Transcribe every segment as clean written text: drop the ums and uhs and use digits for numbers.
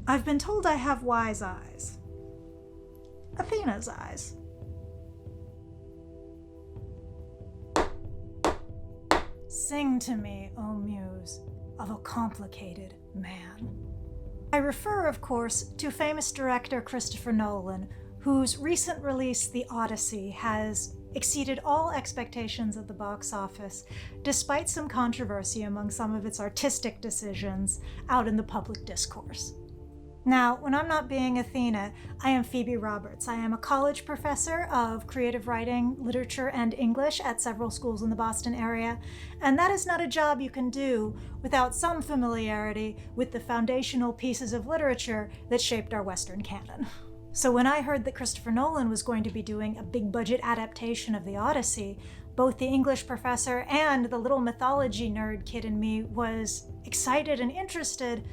I've been told I have wise eyes. Athena's eyes. Sing to me, O muse, of a complicated man. I refer, of course, to famous director Christopher Nolan, whose recent release, The Odyssey, has exceeded all expectations at the box office, despite some controversy among some of its artistic decisions out in the public discourse. Now, when I'm not being Athena, I am Phoebe Roberts. I am a college professor of creative writing, literature, and English at several schools in the Boston area, and that is not a job you can do without some familiarity with the foundational pieces of literature that shaped our Western canon. So when I heard that Christopher Nolan was going to be doing a big-budget adaptation of The Odyssey, both the English professor and the little mythology nerd kid in me was excited and interested,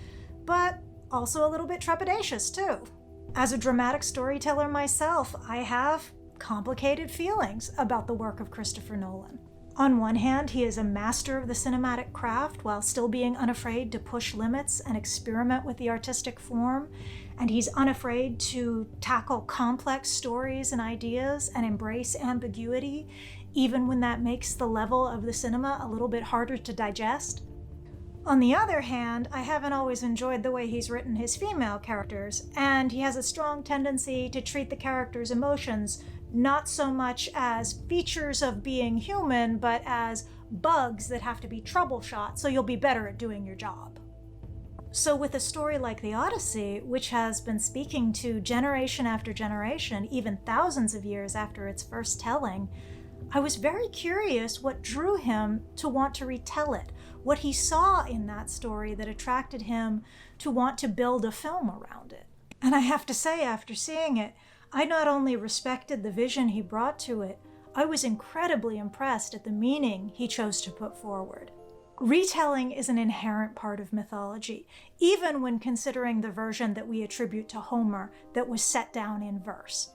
but also a little bit trepidatious too. As a dramatic storyteller myself, I have complicated feelings about the work of Christopher Nolan. On one hand, he is a master of the cinematic craft while still being unafraid to push limits and experiment with the artistic form, and he's unafraid to tackle complex stories and ideas and embrace ambiguity, even when that makes the level of the cinema a little bit harder to digest. On the other hand, I haven't always enjoyed the way he's written his female characters, and he has a strong tendency to treat the characters' emotions not so much as features of being human, but as bugs that have to be troubleshot so you'll be better at doing your job. So with a story like The Odyssey, which has been speaking to generation after generation, even thousands of years after its first telling, I was very curious what drew him to want to retell it, what he saw in that story that attracted him to want to build a film around it. And I have to say, after seeing it, I not only respected the vision he brought to it, I was incredibly impressed at the meaning he chose to put forward. Retelling is an inherent part of mythology, even when considering the version that we attribute to Homer that was set down in verse.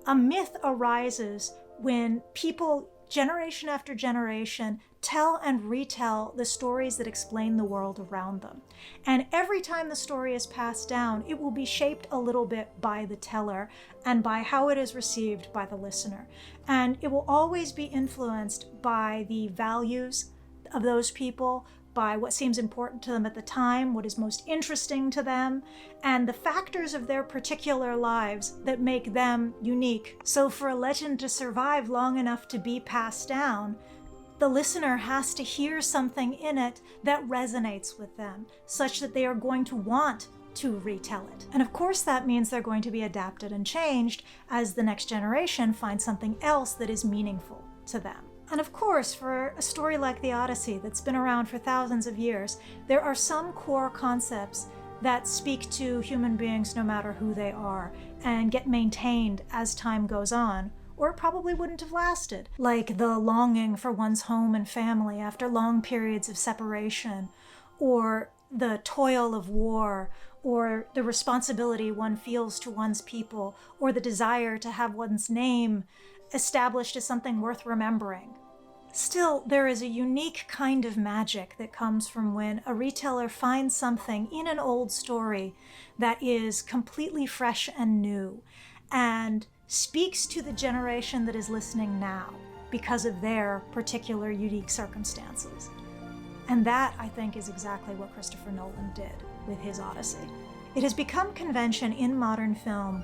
A myth arises when people, generation after generation, tell and retell the stories that explain the world around them. And every time the story is passed down, it will be shaped a little bit by the teller and by how it is received by the listener. And it will always be influenced by the values of those people, by what seems important to them at the time, what is most interesting to them, and the factors of their particular lives that make them unique. So for a legend to survive long enough to be passed down, the listener has to hear something in it that resonates with them, such that they are going to want to retell it. And of course that means they're going to be adapted and changed as the next generation finds something else that is meaningful to them. And of course, for a story like The Odyssey that's been around for thousands of years, there are some core concepts that speak to human beings no matter who they are and get maintained as time goes on, or it probably wouldn't have lasted, like the longing for one's home and family after long periods of separation, or the toil of war, or the responsibility one feels to one's people, or the desire to have one's name established as something worth remembering. Still, there is a unique kind of magic that comes from when a reteller finds something in an old story that is completely fresh and new, and speaks to the generation that is listening now because of their particular unique circumstances. And that, I think, is exactly what Christopher Nolan did with his Odyssey. It has become convention in modern film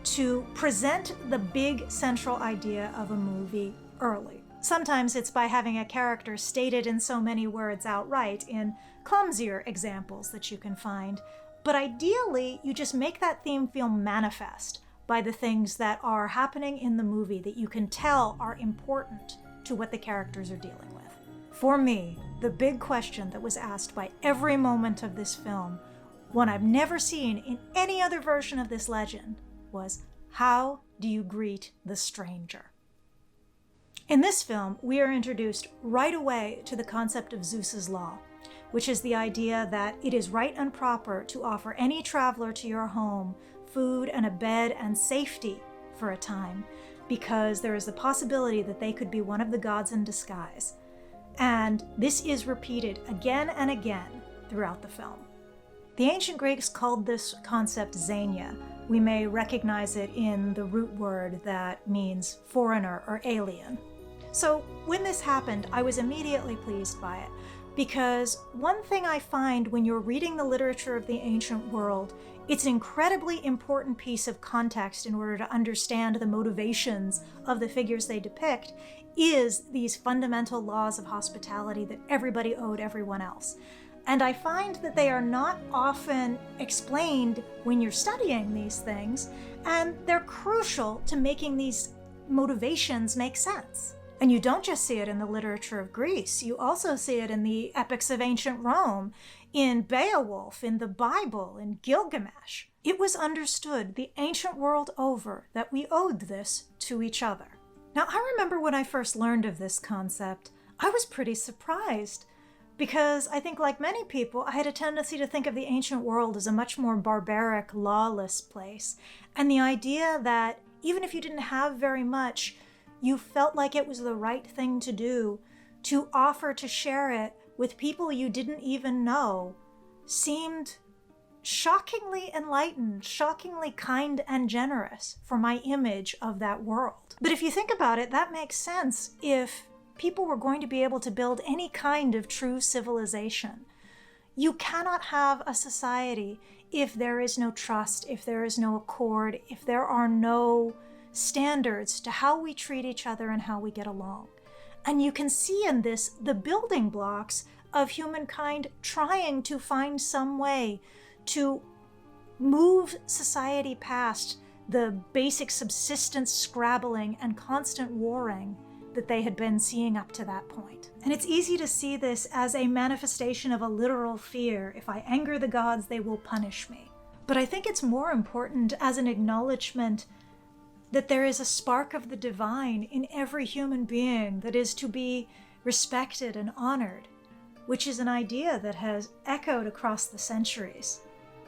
to present the big central idea of a movie early. Sometimes it's by having a character stated in so many words outright in clumsier examples that you can find, but ideally you just make that theme feel manifest by the things that are happening in the movie that you can tell are important to what the characters are dealing with. For me, the big question that was asked by every moment of this film, one I've never seen in any other version of this legend, was, how do you greet the stranger? In this film, we are introduced right away to the concept of Zeus's law, which is the idea that it is right and proper to offer any traveler to your home food and a bed and safety for a time, because there is the possibility that they could be one of the gods in disguise. And this is repeated again and again throughout the film. The ancient Greeks called this concept xenia. We may recognize it in the root word that means foreigner or alien. So when this happened, I was immediately pleased by it, because one thing I find when you're reading the literature of the ancient world, it's an incredibly important piece of context in order to understand the motivations of the figures they depict, is these fundamental laws of hospitality that everybody owed everyone else. And I find that they are not often explained when you're studying these things, and they're crucial to making these motivations make sense. And you don't just see it in the literature of Greece, you also see it in the epics of ancient Rome, in Beowulf, in the Bible, in Gilgamesh. It was understood the ancient world over that we owed this to each other. Now, I remember when I first learned of this concept, I was pretty surprised, because I think, like many people, I had a tendency to think of the ancient world as a much more barbaric, lawless place. And the idea that even if you didn't have very much, you felt like it was the right thing to do to offer to share it with people you didn't even know seemed shockingly enlightened, shockingly kind and generous for my image of that world. But if you think about it, that makes sense if people were going to be able to build any kind of true civilization. You cannot have a society if there is no trust, if there is no accord, if there are no standards to how we treat each other and how we get along. And you can see in this the building blocks of humankind trying to find some way to move society past the basic subsistence scrabbling and constant warring that they had been seeing up to that point. And it's easy to see this as a manifestation of a literal fear. If I anger the gods, they will punish me. But I think it's more important as an acknowledgement that there is a spark of the divine in every human being that is to be respected and honored, which is an idea that has echoed across the centuries.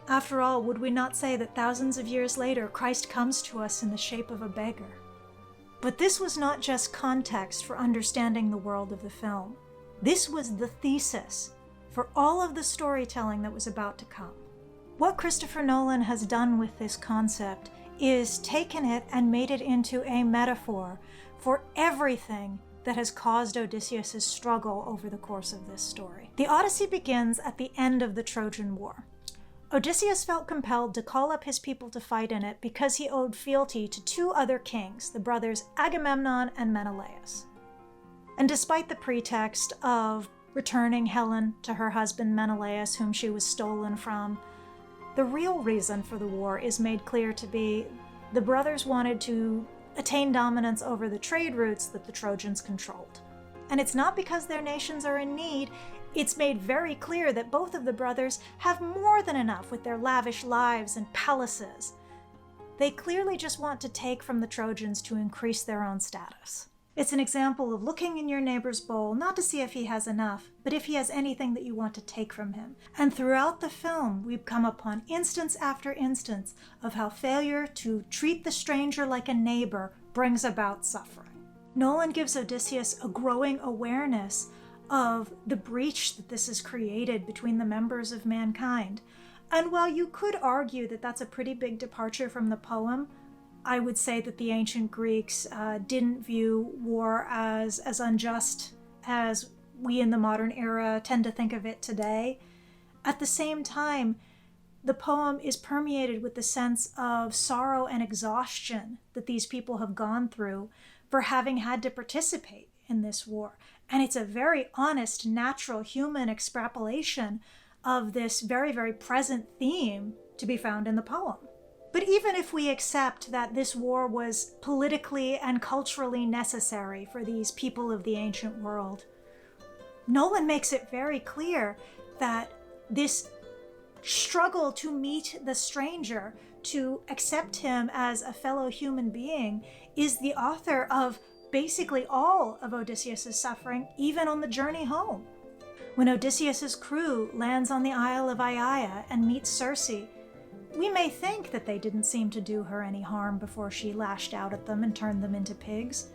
After all, would we not say that thousands of years later, Christ comes to us in the shape of a beggar? But this was not just context for understanding the world of the film. This was the thesis for all of the storytelling that was about to come. What Christopher Nolan has done with this concept is taken it and made it into a metaphor for everything that has caused Odysseus' struggle over the course of this story. The Odyssey begins at the end of the Trojan War. Odysseus felt compelled to call up his people to fight in it because he owed fealty to two other kings, the brothers Agamemnon and Menelaus. And despite the pretext of returning Helen to her husband Menelaus, whom she was stolen from, the real reason for the war is made clear to be the brothers wanted to attain dominance over the trade routes that the Trojans controlled. And it's not because their nations are in need. It's made very clear that both of the brothers have more than enough with their lavish lives and palaces. They clearly just want to take from the Trojans to increase their own status. It's an example of looking in your neighbor's bowl, not to see if he has enough, but if he has anything that you want to take from him. And throughout the film, we've come upon instance after instance of how failure to treat the stranger like a neighbor brings about suffering. Nolan gives Odysseus a growing awareness of the breach that this has created between the members of mankind. And while you could argue that that's a pretty big departure from the poem, I would say that the ancient Greeks didn't view war as unjust as we in the modern era tend to think of it today. At the same time, the poem is permeated with the sense of sorrow and exhaustion that these people have gone through for having had to participate in this war. And it's a very honest, natural human extrapolation of this very, very present theme to be found in the poem. But even if we accept that this war was politically and culturally necessary for these people of the ancient world, Nolan makes it very clear that this struggle to meet the stranger, to accept him as a fellow human being, is the author of basically all of Odysseus' suffering, even on the journey home. When Odysseus' crew lands on the Isle of Aiaia and meets Circe, we may think that they didn't seem to do her any harm before she lashed out at them and turned them into pigs.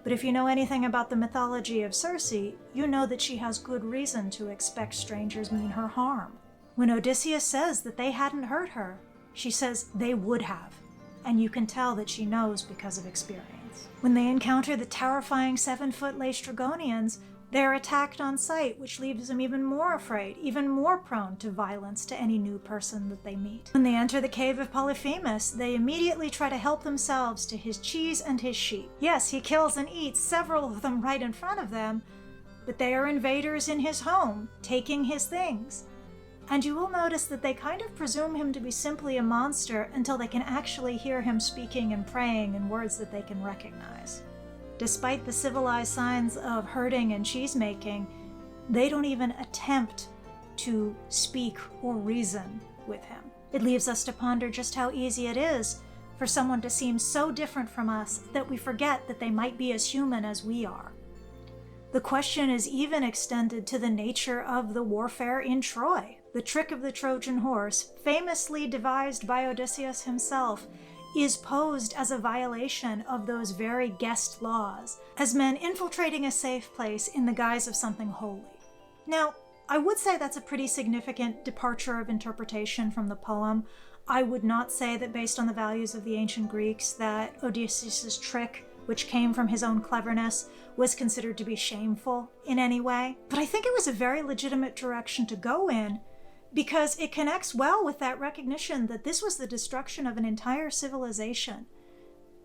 But if you know anything about the mythology of Circe, you know that she has good reason to expect strangers mean her harm. When Odysseus says that they hadn't hurt her, she says they would have, and you can tell that she knows because of experience. When they encounter the terrifying 7-foot Laestrygonians, they're attacked on sight, which leaves them even more afraid, even more prone to violence to any new person that they meet. When they enter the cave of Polyphemus, they immediately try to help themselves to his cheese and his sheep. Yes, he kills and eats several of them right in front of them, but they are invaders in his home, taking his things. And you will notice that they kind of presume him to be simply a monster until they can actually hear him speaking and praying in words that they can recognize. Despite the civilized signs of herding and cheese-making, they don't even attempt to speak or reason with him. It leaves us to ponder just how easy it is for someone to seem so different from us that we forget that they might be as human as we are. The question is even extended to the nature of the warfare in Troy. The trick of the Trojan horse, famously devised by Odysseus himself, is posed as a violation of those very guest laws, as men infiltrating a safe place in the guise of something holy. Now, I would say that's a pretty significant departure of interpretation from the poem. I would not say that based on the values of the ancient Greeks that Odysseus's trick, which came from his own cleverness, was considered to be shameful in any way. But I think it was a very legitimate direction to go in, because it connects well with that recognition that this was the destruction of an entire civilization,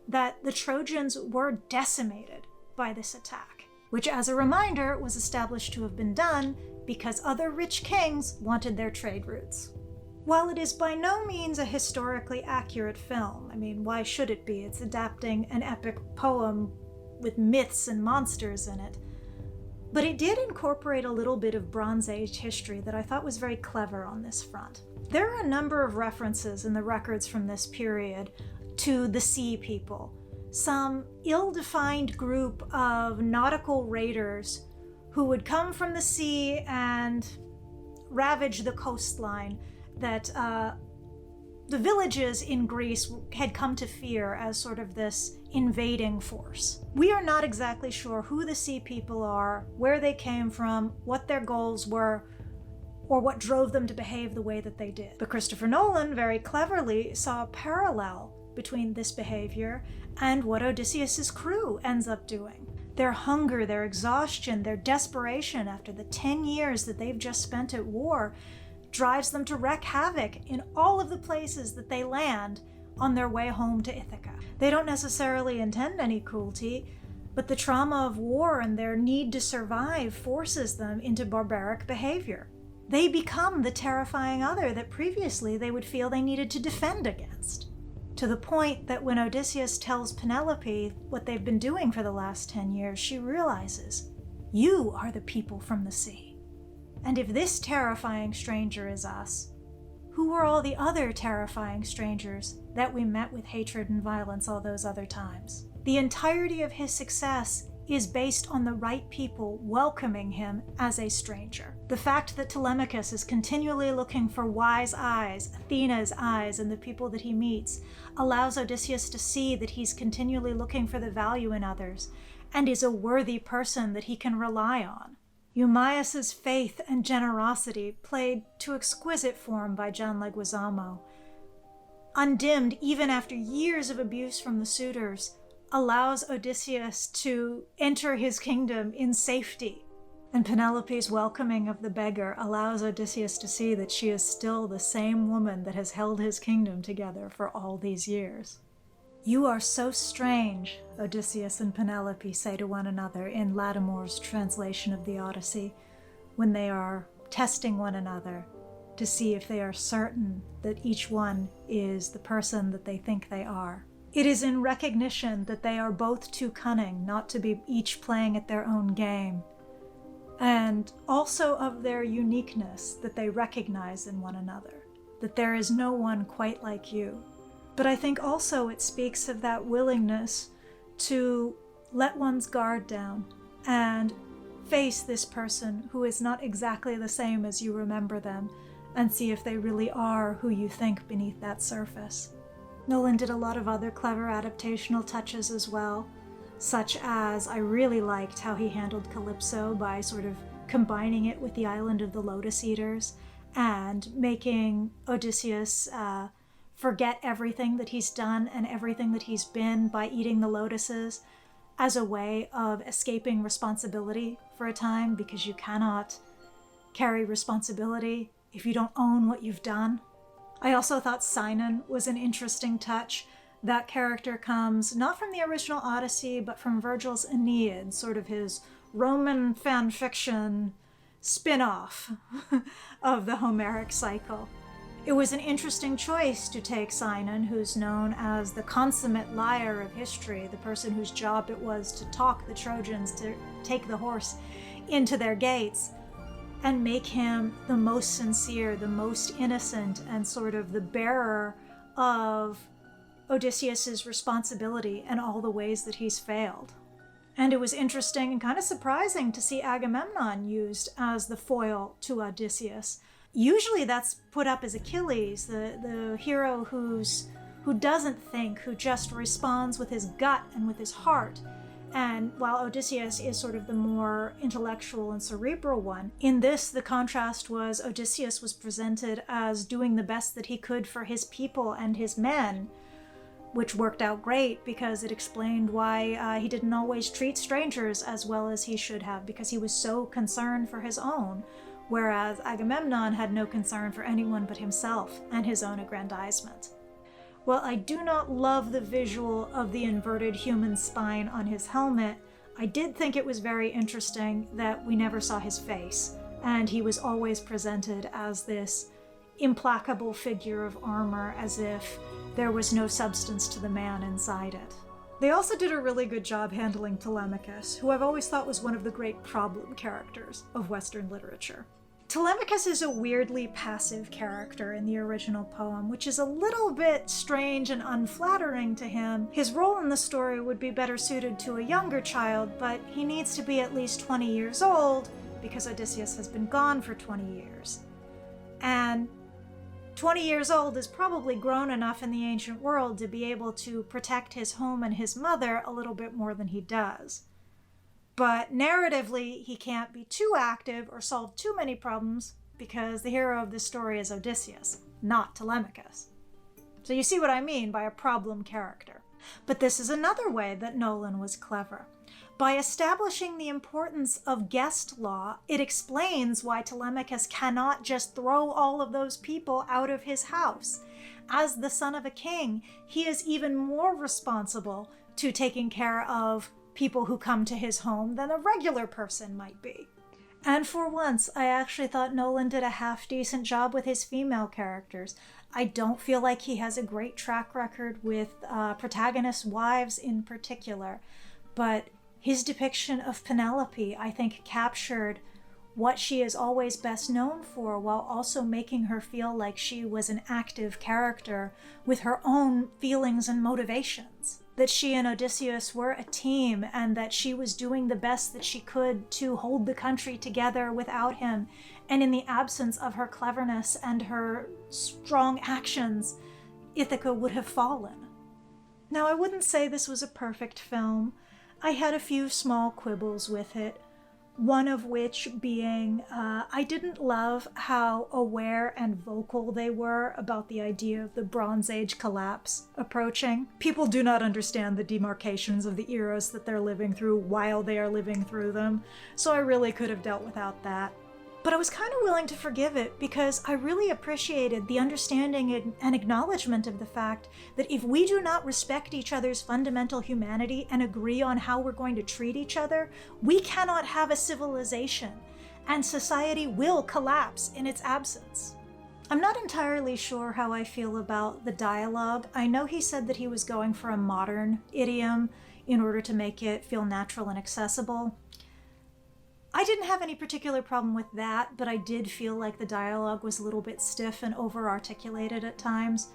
that the Trojans were decimated by this attack, which, as a reminder, was established to have been done because other rich kings wanted their trade routes. While it is by no means a historically accurate film, I mean, why should it be? It's adapting an epic poem with myths and monsters in it. But it did incorporate a little bit of Bronze Age history that I thought was very clever on this front. There are a number of references in the records from this period to the Sea People, some ill-defined group of nautical raiders who would come from the sea and ravage the coastline that the villages in Greece had come to fear as sort of this invading force. We are not exactly sure who the Sea People are, where they came from, what their goals were, or what drove them to behave the way that they did. But Christopher Nolan very cleverly saw a parallel between this behavior and what Odysseus's crew ends up doing. Their hunger, their exhaustion, their desperation after the 10 years that they've just spent at war drives them to wreak havoc in all of the places that they land on their way home to Ithaca. They don't necessarily intend any cruelty, but the trauma of war and their need to survive forces them into barbaric behavior. They become the terrifying other that previously they would feel they needed to defend against. To the point that when Odysseus tells Penelope what they've been doing for the last 10 years, she realizes, you are the people from the sea. And if this terrifying stranger is us, who were all the other terrifying strangers that we met with hatred and violence all those other times? The entirety of his success is based on the right people welcoming him as a stranger. The fact that Telemachus is continually looking for wise eyes, Athena's eyes, in the people that he meets, allows Odysseus to see that he's continually looking for the value in others, and is a worthy person that he can rely on. Eumaeus's faith and generosity, played to exquisite form by John Leguizamo, undimmed even after years of abuse from the suitors, allows Odysseus to enter his kingdom in safety. And Penelope's welcoming of the beggar allows Odysseus to see that she is still the same woman that has held his kingdom together for all these years. You are so strange, Odysseus and Penelope say to one another in Latimore's translation of the Odyssey, when they are testing one another to see if they are certain that each one is the person that they think they are. It is in recognition that they are both too cunning not to be each playing at their own game, and also of their uniqueness that they recognize in one another, that there is no one quite like you. But I think also it speaks of that willingness to let one's guard down and face this person who is not exactly the same as you remember them, and see if they really are who you think beneath that surface. Nolan did a lot of other clever adaptational touches as well, such as I really liked how he handled Calypso by sort of combining it with the island of the Lotus Eaters and making Odysseus forget everything that he's done and everything that he's been by eating the lotuses as a way of escaping responsibility for a time, because you cannot carry responsibility if you don't own what you've done. I also thought Sinon was an interesting touch. That character comes not from the original Odyssey, but from Virgil's Aeneid, sort of his Roman fan fiction spin-off of the Homeric cycle. It was an interesting choice to take Sinon, who's known as the consummate liar of history, the person whose job it was to talk the Trojans to take the horse into their gates, and make him the most sincere, the most innocent, and sort of the bearer of Odysseus's responsibility and all the ways that he's failed. And it was interesting and kind of surprising to see Agamemnon used as the foil to Odysseus. Usually that's put up as Achilles, the hero who doesn't think, who just responds with his gut and with his heart. And while Odysseus is sort of the more intellectual and cerebral one, in this, the contrast was Odysseus was presented as doing the best that he could for his people and his men, which worked out great because it explained why he didn't always treat strangers as well as he should have, because he was so concerned for his own, whereas Agamemnon had no concern for anyone but himself and his own aggrandizement. While I do not love the visual of the inverted human spine on his helmet, I did think it was very interesting that we never saw his face, and he was always presented as this implacable figure of armor, as if there was no substance to the man inside it. They also did a really good job handling Telemachus, who I've always thought was one of the great problem characters of Western literature. Telemachus is a weirdly passive character in the original poem, which is a little bit strange and unflattering to him. His role in the story would be better suited to a younger child, but he needs to be at least 20 years old because Odysseus has been gone for 20 years. And 20 years old is probably grown enough in the ancient world to be able to protect his home and his mother a little bit more than he does. But narratively, he can't be too active or solve too many problems because the hero of this story is Odysseus, not Telemachus. So you see what I mean by a problem character. But this is another way that Nolan was clever. By establishing the importance of guest law, it explains why Telemachus cannot just throw all of those people out of his house. As the son of a king, he is even more responsible to taking care of people who come to his home than a regular person might be. And for once, I actually thought Nolan did a half-decent job with his female characters. I don't feel like he has a great track record with protagonist wives in particular, but his depiction of Penelope, I think, captured what she is always best known for, while also making her feel like she was an active character with her own feelings and motivations. That she and Odysseus were a team, and that she was doing the best that she could to hold the country together without him. And in the absence of her cleverness and her strong actions, Ithaca would have fallen. Now, I wouldn't say this was a perfect film. I had a few small quibbles with it. One of which being, I didn't love how aware and vocal they were about the idea of the Bronze Age collapse approaching. People do not understand the demarcations of the eras that they're living through while they are living through them, so I really could have dealt without that. But I was kind of willing to forgive it because I really appreciated the understanding and acknowledgement of the fact that if we do not respect each other's fundamental humanity and agree on how we're going to treat each other, we cannot have a civilization, and society will collapse in its absence. I'm not entirely sure how I feel about the dialogue. I know he said that he was going for a modern idiom in order to make it feel natural and accessible. I didn't have any particular problem with that, but I did feel like the dialogue was a little bit stiff and over-articulated at times.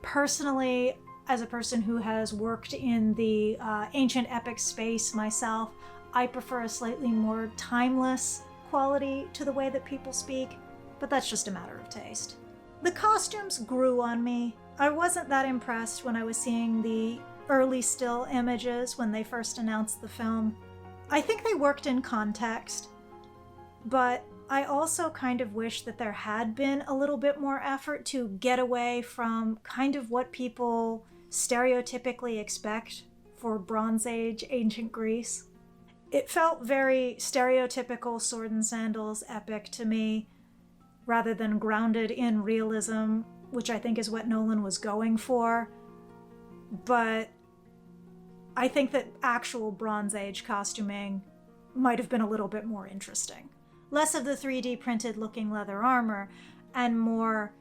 Personally, as a person who has worked in the ancient epic space myself, I prefer a slightly more timeless quality to the way that people speak, but that's just a matter of taste. The costumes grew on me. I wasn't that impressed when I was seeing the early still images when they first announced the film. I think they worked in context, but I also kind of wish that there had been a little bit more effort to get away from kind of what people stereotypically expect for Bronze Age ancient Greece. It felt very stereotypical sword and sandals epic to me, rather than grounded in realism, which I think is what Nolan was going for. But I think that actual Bronze Age costuming might have been a little bit more interesting. Less of the 3D printed looking leather armor and more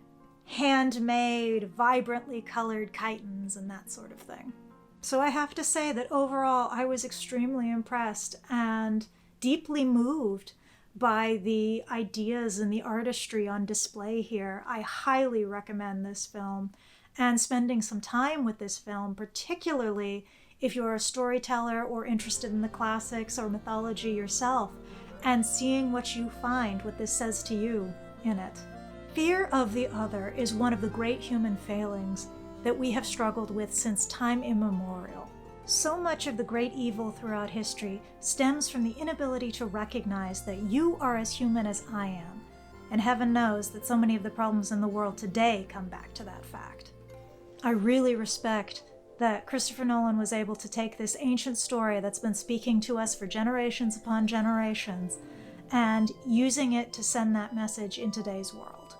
handmade, vibrantly colored chitons and that sort of thing. So I have to say that overall I was extremely impressed and deeply moved by the ideas and the artistry on display here. I highly recommend this film, and spending some time with this film, particularly if you're a storyteller or interested in the classics or mythology yourself, and seeing what you find, what this says to you in it. Fear of the other is one of the great human failings that we have struggled with since time immemorial. So much of the great evil throughout history stems from the inability to recognize that you are as human as I am, and heaven knows that so many of the problems in the world today come back to that fact. I really respect that Christopher Nolan was able to take this ancient story that's been speaking to us for generations upon generations and using it to send that message in today's world.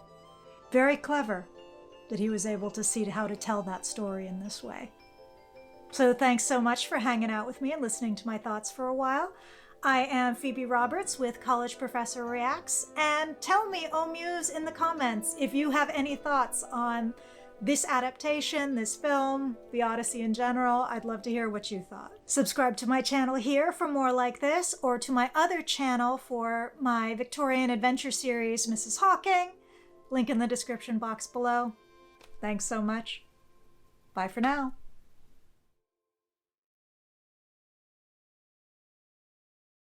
Very clever that he was able to see how to tell that story in this way. So thanks so much for hanging out with me and listening to my thoughts for a while. I am Phoebe Roberts with College Professor Reacts, and tell me, oh Muse, in the comments if you have any thoughts on this adaptation, this film, the Odyssey in general. I'd love to hear what you thought. Subscribe to my channel here for more like this, or to my other channel for my Victorian adventure series, Mrs. Hawking. Link in the description box below. Thanks so much. Bye for now.